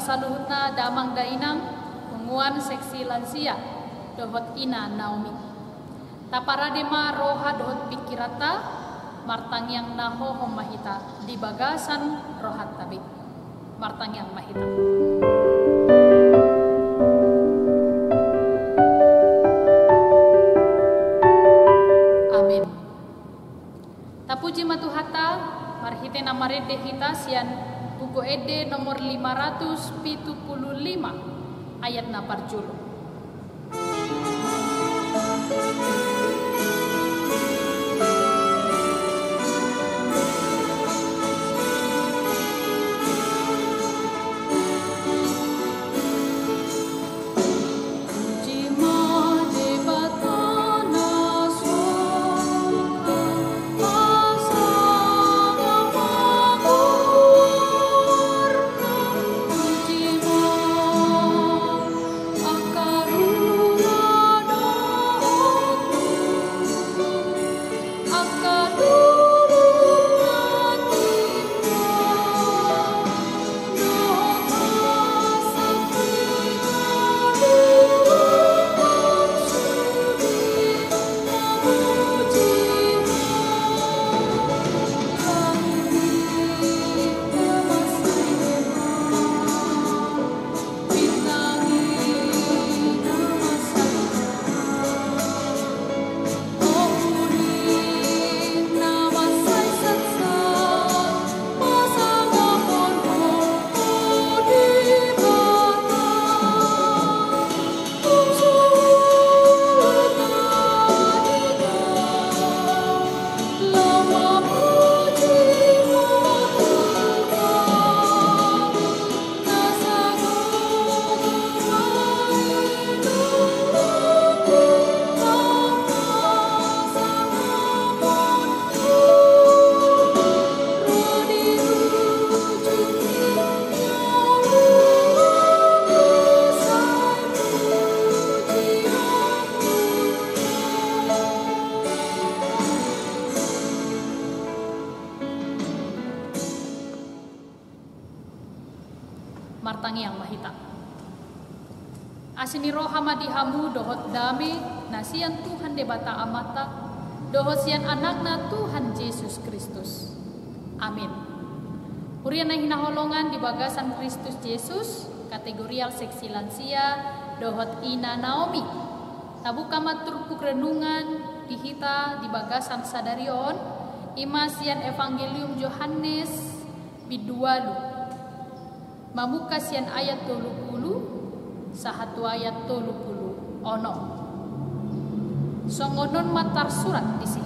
saluhutna damang dainang penguan seksi lansia dohot ina Naomi. Taparadema roha dohot pikirata martang yang naho mahita di bagasan rohat tabi. Martang yang mahita. Amin. Tapuji matuhata marhite namarede hita sian buku ede nomor 575 ayat na parjulu. Martangi yang mahita. Asini roha madihamu dohot dame nasian Tuhan debata amata dohot sian anakna Tuhan Yesus Kristus. Amin. Urian hinaholongan di bagasan Kristus Yesus kategorial seksi lansia dohot ina Naomi. Tabuka maturpuk renungan dihita di bagasan sadarion imasian Evangelium Yohanes bidualu. Mamuka sian ayat 30 sahatu ayat 30 ono. Songonon matar surat disi.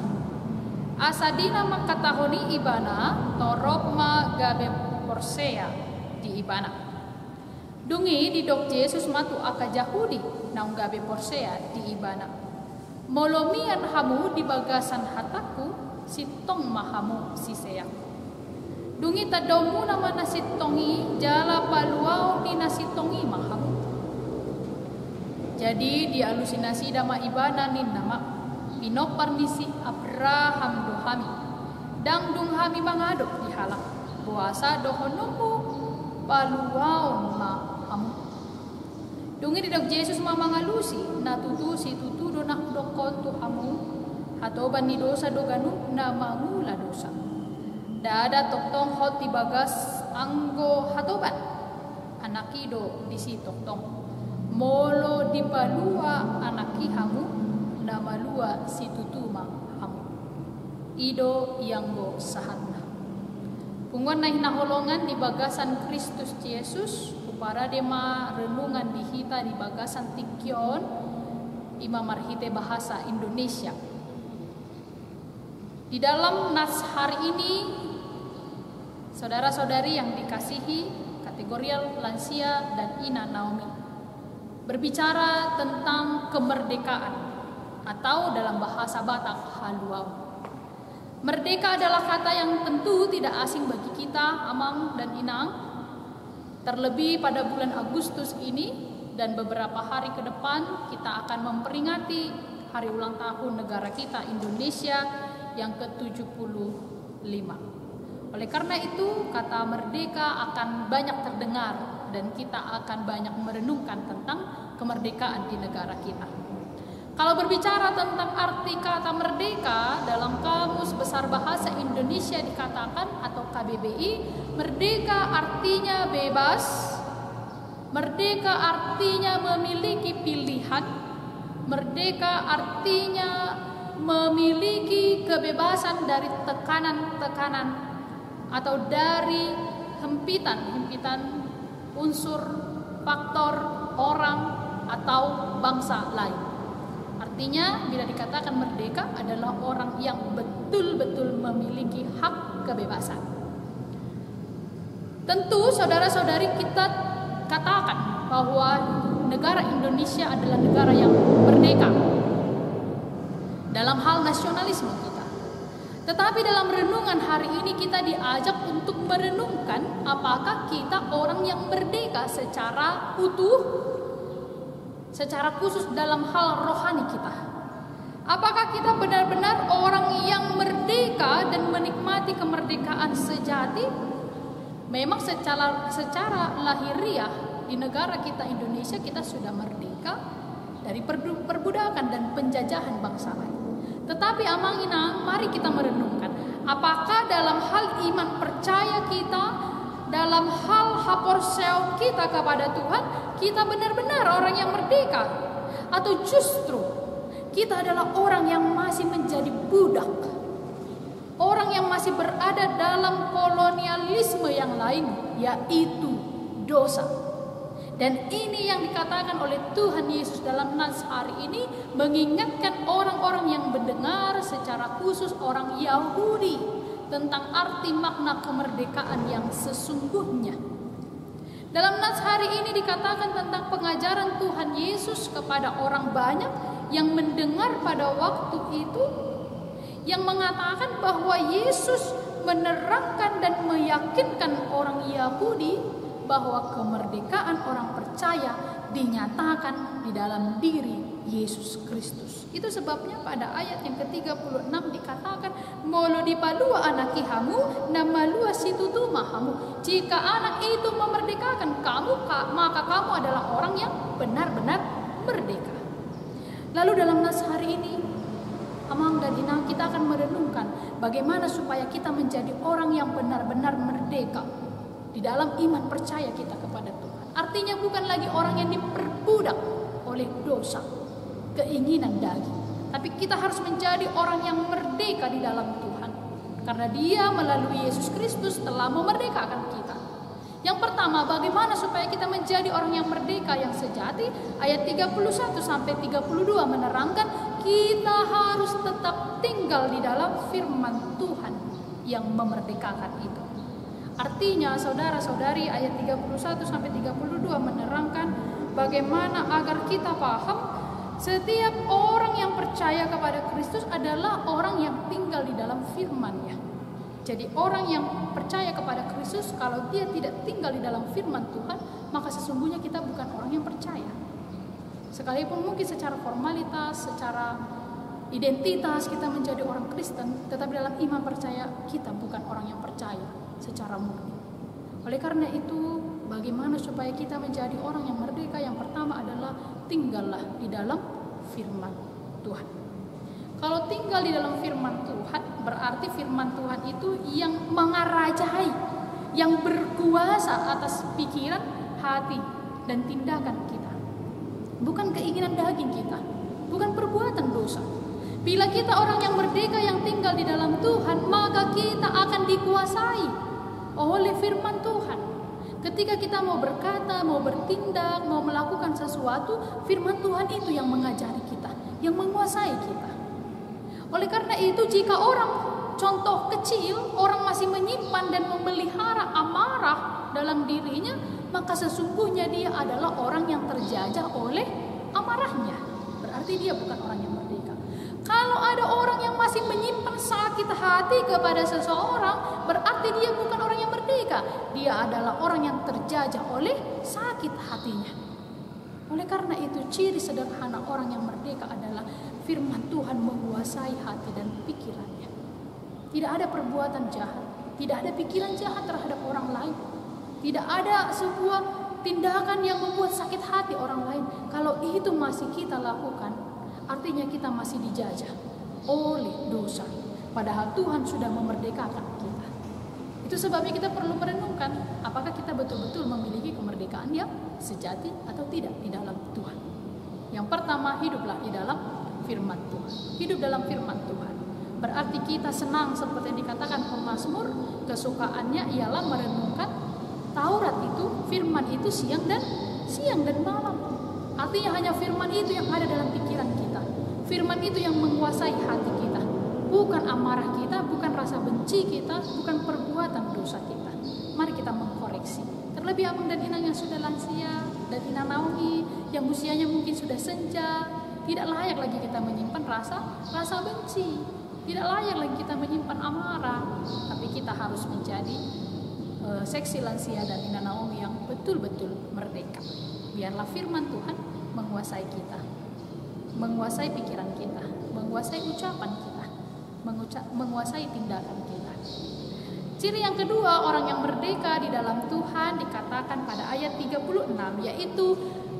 Asadina makatahoni ibana torop gabe porsea di ibana. Dungi di dok Yesus matu aka Yahudi naung gabe porsea di ibana. Molomian hamu di bagasan hataku sitong mahamu siseyaku. Dungi tadomu nama nasi tongi jala paluau di nasi tongi mahamu. Jadi di alusinasi dama ibana nin nama pinopar misi Abraham dohami dang dung hami mangadok di halak puasa dohonomu paluau mahamu. Dungi di dok Yesus mamangalusi na tutu si tutu do nak dokon tu hamu hatoban ni dosa doganu na mangula dosa. Dada toktong hot di bagas anggo hatoban anakido di si toktong molo di palua anaki hamu na malua si tutuma hamu ido yanggo sahatna pungon na hinaholongan di bagasan Kristus Yesus upara dema renungan dihita di bagasan tikyon ima marhite bahasa Indonesia. Di dalam nas hari ini, saudara-saudari yang dikasihi kategorial lansia dan ina Naomi berbicara tentang kemerdekaan atau dalam bahasa Batak haluau. Merdeka adalah kata yang tentu tidak asing bagi kita, amang dan inang. Terlebih pada bulan Agustus ini dan beberapa hari ke depan kita akan memperingati hari ulang tahun negara kita Indonesia yang ke-75. Oleh karena itu, kata merdeka akan banyak terdengar dan kita akan banyak merenungkan tentang kemerdekaan di negara kita. Kalau berbicara tentang arti kata merdeka, dalam Kamus Besar Bahasa Indonesia dikatakan atau KBBI, merdeka artinya bebas, merdeka artinya memiliki pilihan, merdeka artinya memiliki kebebasan dari tekanan-tekanan atau dari himpitan unsur, faktor, orang atau bangsa lain. Artinya bila dikatakan merdeka adalah orang yang betul-betul memiliki hak kebebasan. Tentu saudara-saudari kita katakan bahwa negara Indonesia adalah negara yang merdeka dalam hal nasionalisme kita. Tetapi dalam renungan hari ini kita diajak untuk merenungkan apakah kita orang yang merdeka secara utuh, secara khusus dalam hal rohani kita. Apakah kita benar-benar orang yang merdeka dan menikmati kemerdekaan sejati? Memang secara lahiriah di negara kita Indonesia kita sudah merdeka dari perbudakan dan penjajahan bangsa lain. Tetapi amangina, mari kita merenungkan apakah dalam hal iman percaya kita, dalam hal haporseo kita kepada Tuhan, kita benar-benar orang yang merdeka, atau justru kita adalah orang yang masih menjadi budak, orang yang masih berada dalam kolonialisme yang lain, yaitu dosa. Dan ini yang dikatakan oleh Tuhan Yesus dalam nas hari ini, mengingatkan orang-orang yang mendengar, secara khusus orang Yahudi, tentang arti makna kemerdekaan yang sesungguhnya. Dalam nas hari ini dikatakan tentang pengajaran Tuhan Yesus kepada orang banyak yang mendengar pada waktu itu, yang mengatakan bahwa Yesus menerangkan dan meyakinkan orang Yahudi bahwa kemerdekaan orang percaya dinyatakan di dalam diri Yesus Kristus. Itu sebabnya pada ayat yang ke-36 dikatakan, "Molo dipalua anaki hamu, namalua situtu mahamu." Jika anak itu memerdekakan kamu, maka kamu adalah orang yang benar-benar merdeka. Lalu dalam nas hari ini, Amang dan Ina, kita akan merenungkan bagaimana supaya kita menjadi orang yang benar-benar merdeka di dalam iman percaya kita kepada Tuhan. Artinya bukan lagi orang yang diperbudak oleh dosa, keinginan daging, tapi kita harus menjadi orang yang merdeka di dalam Tuhan, karena Dia melalui Yesus Kristus telah memerdekakan kita. Yang pertama, bagaimana supaya kita menjadi orang yang merdeka yang sejati? Ayat 31 sampai 32 menerangkan kita harus tetap tinggal di dalam firman Tuhan yang memerdekakan itu. Artinya saudara-saudari, ayat 31 sampai 32 menerangkan bagaimana agar kita paham setiap orang yang percaya kepada Kristus adalah orang yang tinggal di dalam firman-Nya. Jadi orang yang percaya kepada Kristus, kalau dia tidak tinggal di dalam firman Tuhan, maka sesungguhnya kita bukan orang yang percaya. Sekalipun mungkin secara formalitas, secara identitas kita menjadi orang Kristen, tetapi dalam iman percaya kita bukan orang yang percaya secara murni. Oleh karena itu, bagaimana supaya kita menjadi orang yang merdeka? Yang pertama adalah tinggallah di dalam firman Tuhan. Kalau tinggal di dalam firman Tuhan, berarti firman Tuhan itu yang mengarajai, yang berkuasa atas pikiran, hati, dan tindakan kita. Bukan keinginan daging kita, bukan perbuatan dosa. Bila kita orang yang merdeka yang tinggal di dalam Tuhan, maka kita akan dikuasai oleh firman Tuhan. Ketika kita mau berkata, mau bertindak, mau melakukan sesuatu, firman Tuhan itu yang mengajari kita, yang menguasai kita. Oleh karena itu, jika orang, contoh kecil, orang masih menyimpan dan memelihara amarah dalam dirinya, maka sesungguhnya dia adalah orang yang terjajah oleh amarahnya. Berarti dia bukan orang yang merdeka. Kalau ada orang yang masih menyimpan sakit hati kepada seseorang, berarti dia bukan orang yang merdeka. Dia adalah orang yang terjajah oleh sakit hatinya. Oleh karena itu, ciri sederhana orang yang merdeka adalah firman Tuhan menguasai hati dan pikirannya. Tidak ada perbuatan jahat, tidak ada pikiran jahat terhadap orang lain. Tidak ada sebuah tindakan yang membuat sakit hati orang lain, kalau itu masih kita lakukan, artinya kita masih dijajah oleh dosa. Padahal Tuhan sudah memerdekakan kita. Itu sebabnya kita perlu merenungkan, apakah kita betul-betul memiliki kemerdekaan yang sejati atau tidak di dalam Tuhan. Yang pertama, hiduplah di dalam firman Tuhan. Hidup dalam firman Tuhan berarti kita senang, seperti yang dikatakan pemazmur, kesukaannya ialah merenungkan Taurat itu, firman itu siang dan malam. Artinya hanya firman itu yang ada dalam pikiran kita. Firman itu yang menguasai hati kita. Bukan amarah kita, bukan rasa benci kita, bukan perbuatan dosa kita. Mari kita mengkoreksi. Terlebih abang dan inang yang sudah lansia, dan inang Naomi yang usianya mungkin sudah senja, tidak layak lagi kita menyimpan rasa benci. Tidak layak lagi kita menyimpan amarah. Tapi kita harus menjadi seksi lansia dan inang Naomi yang betul-betul merdeka. Biarlah firman Tuhan menguasai kita, menguasai pikiran kita, menguasai ucapan kita, menguasai tindakan kita. Ciri yang kedua, orang yang merdeka di dalam Tuhan dikatakan pada ayat 36, yaitu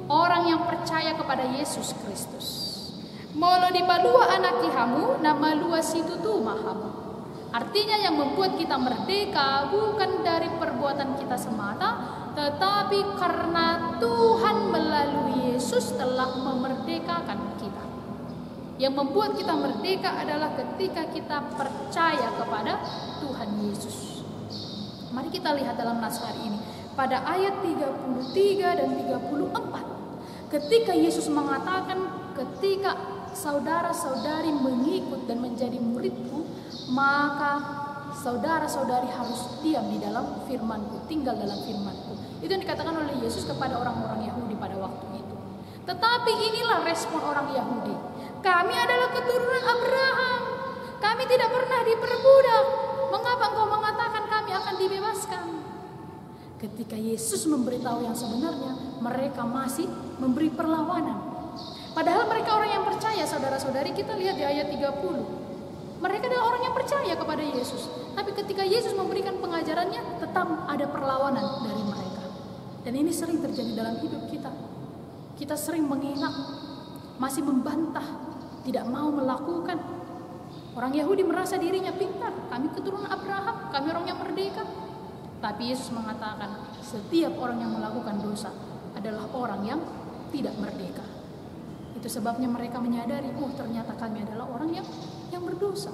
orang yang percaya kepada Yesus Kristus. Molo di balua anak kihamu, nama lua situ tu mahamu. Artinya yang membuat kita merdeka bukan dari perbuatan kita semata, tetapi karena Tuhan melalui Yesus telah memerdekakan kita. Yang membuat kita merdeka adalah ketika kita percaya kepada Tuhan Yesus. Mari kita lihat dalam nas hari ini pada ayat 33 dan 34. Ketika Yesus mengatakan, ketika saudara-saudari mengikut dan menjadi muridku, maka saudara-saudari harus diam di dalam firmanku, tinggal dalam firmanku. Itu yang dikatakan oleh Yesus kepada orang-orang Yahudi pada waktu itu. Tetapi inilah respon orang Yahudi. Kami adalah keturunan Abraham. Kami tidak pernah diperbudak. Mengapa engkau mengatakan kami akan dibebaskan? Ketika Yesus memberitahu yang sebenarnya, mereka masih memberi perlawanan. Padahal mereka orang yang percaya, saudara-saudari, kita lihat di ayat 30. Mereka adalah orang yang percaya kepada Yesus. Tapi ketika Yesus memberikan pengajarannya, tetap ada perlawanan dari mereka. Dan ini sering terjadi dalam hidup kita. Kita sering mengelak, masih membantah, tidak mau melakukan. Orang Yahudi merasa dirinya pintar. Kami keturunan Abraham, kami orang yang merdeka. Tapi Yesus mengatakan, setiap orang yang melakukan dosa adalah orang yang tidak merdeka. Itu sebabnya mereka menyadari, ternyata kami adalah orang yang berdosa.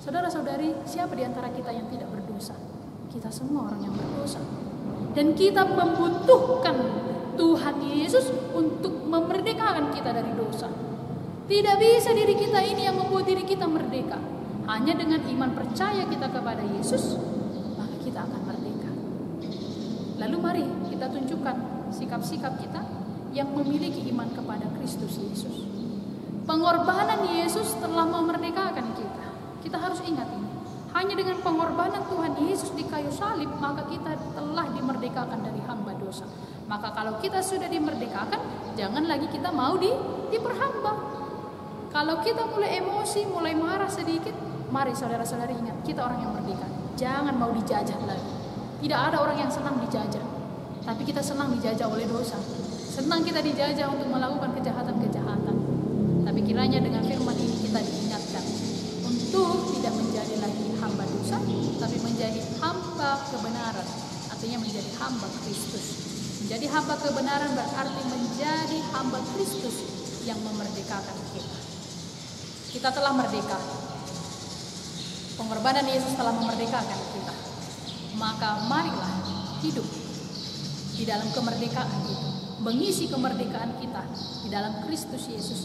Saudara-saudari, siapa di antara kita yang tidak berdosa? Kita semua orang yang berdosa. Dan kita membutuhkan Tuhan Yesus untuk memerdekakan kita dari dosa. Tidak bisa diri kita ini yang membuat diri kita merdeka. Hanya dengan iman percaya kita kepada Yesus, maka kita akan merdeka. Lalu mari kita tunjukkan sikap-sikap kita yang memiliki iman kepada Kristus Yesus. Pengorbanan Yesus telah memerdekakan kita. Kita harus ingat ini. Hanya dengan pengorbanan Tuhan Yesus di kayu salib, maka kita telah dimerdekakan dari hamba dosa. Maka kalau kita sudah dimerdekakan, jangan lagi kita mau diperhamba. Kalau kita mulai emosi, mulai marah sedikit, mari saudara-saudari ingat, kita orang yang merdeka. Jangan mau dijajah lagi. Tidak ada orang yang senang dijajah. Tapi kita senang dijajah oleh dosa. Senang kita dijajah untuk melakukan kejahatan-kejahatan. Tapi kiranya dengan firman ini kita diingatkan untuk tidak menjadi lagi hamba dosa, tapi menjadi hamba kebenaran. Artinya menjadi hamba Kristus. Menjadi hamba kebenaran berarti menjadi hamba Kristus yang memerdekakan kita. Kita telah merdeka. Pengorbanan Yesus telah memerdekakan kita. Maka marilah hidup di dalam kemerdekaan itu. Mengisi kemerdekaan kita di dalam Kristus Yesus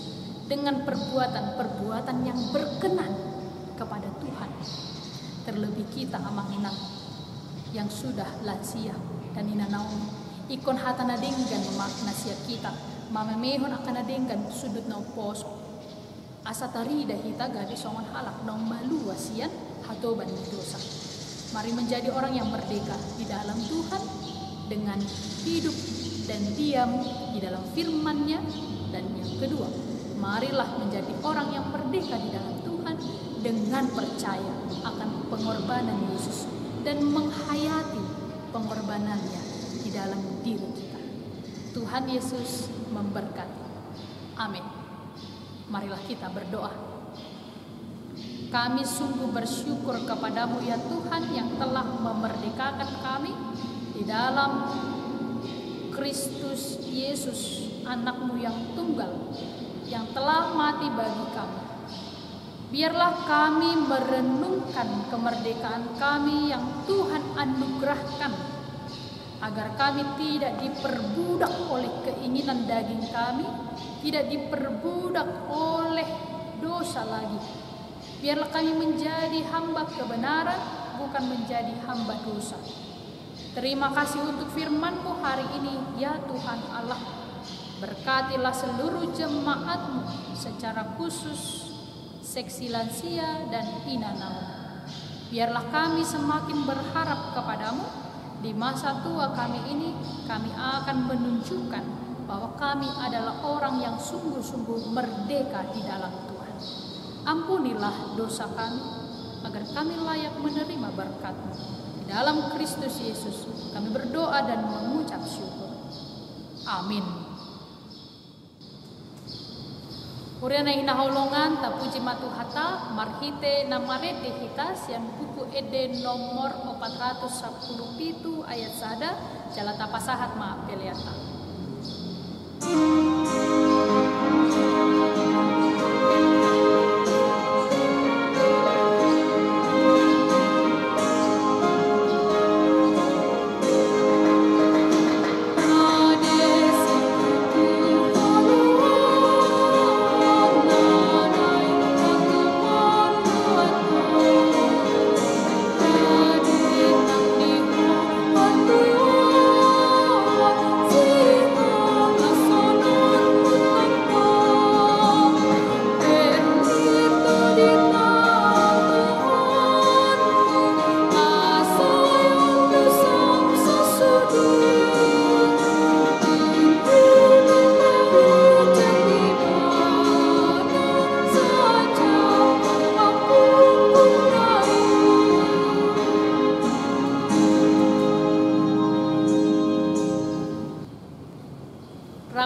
dengan perbuatan-perbuatan yang berkenan kepada Tuhan. Terlebih kita amang inang yang sudah lansia dan inanaon ikon hatana denggan maknasia kita mamemehon akan denggan sudut na poso asatari dahita gadi songon halak nong malu wasian hatoban dosa. Mari menjadi orang yang merdeka di dalam Tuhan dengan hidup dan diam di dalam firman-Nya. Dan yang kedua, marilah menjadi orang yang merdeka di dalam Tuhan dengan percaya akan pengorbanan Yesus dan menghayati pengorbanannya di dalam diri kita. Tuhan Yesus memberkati. Amin. Marilah kita berdoa. Kami sungguh bersyukur kepadamu ya Tuhan yang telah memerdekakan kami di dalam Kristus Yesus, anak-Mu yang tunggal, yang telah mati bagi kami. Biarlah kami merenungkan kemerdekaan kami yang Tuhan anugerahkan, agar kami tidak diperbudak oleh keinginan daging kami, tidak diperbudak oleh dosa lagi. Biarlah kami menjadi hamba kebenaran, bukan menjadi hamba dosa. Terima kasih untuk firman-Mu hari ini, ya Tuhan Allah. Berkatilah seluruh jemaat-Mu, secara khusus seksi lansia dan inanaun. Biarlah kami semakin berharap kepadamu. Di masa tua kami ini, kami akan menunjukkan bahwa kami adalah orang yang sungguh-sungguh merdeka di dalam Tuhan. Ampunilah dosa kami, agar kami layak menerima berkat-Mu. Di dalam Kristus Yesus kami berdoa dan mengucap syukur. Amin. Kuriana inaholongan tapuji matuhata marhite namarete hita sian buku ede nomor 417 ayat sada jalata pasahat ma peleata.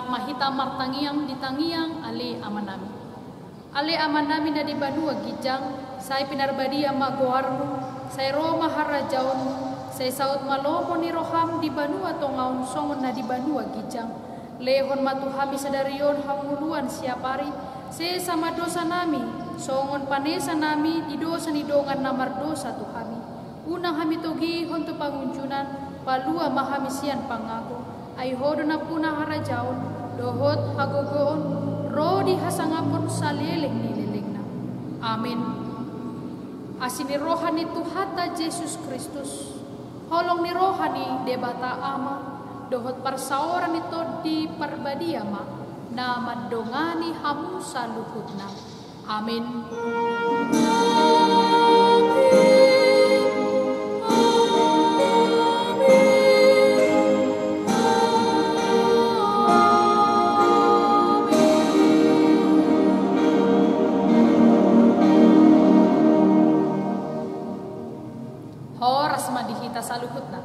Mahita martangiang ditangiang ale amanami. Ale amanami na di banua gijang, say pinarbadia magoarmu, say Roma harajaonmu, say saut malomo ni roham di banua tongaun songon na di banua gijang. Lehon matuhami sadarion hamuluan siapari, say sama dosa nami, songon panesa nami di dosa ni dongan namar dosa tuhami. Unang hami togi honto pangunjunan, palua mahamisian pangaku, ay hodo na puna harajaon. Dohot hagogoon, rodi hasangapon saleleng nilileng na. Amin. Asini rohani Tuhata Yesus Kristus, holong ni rohani debata ama, dohot parsaoran ito di parbadiama, na mandongani hamu saluhut na. Amin. Horas madihita saluhut na.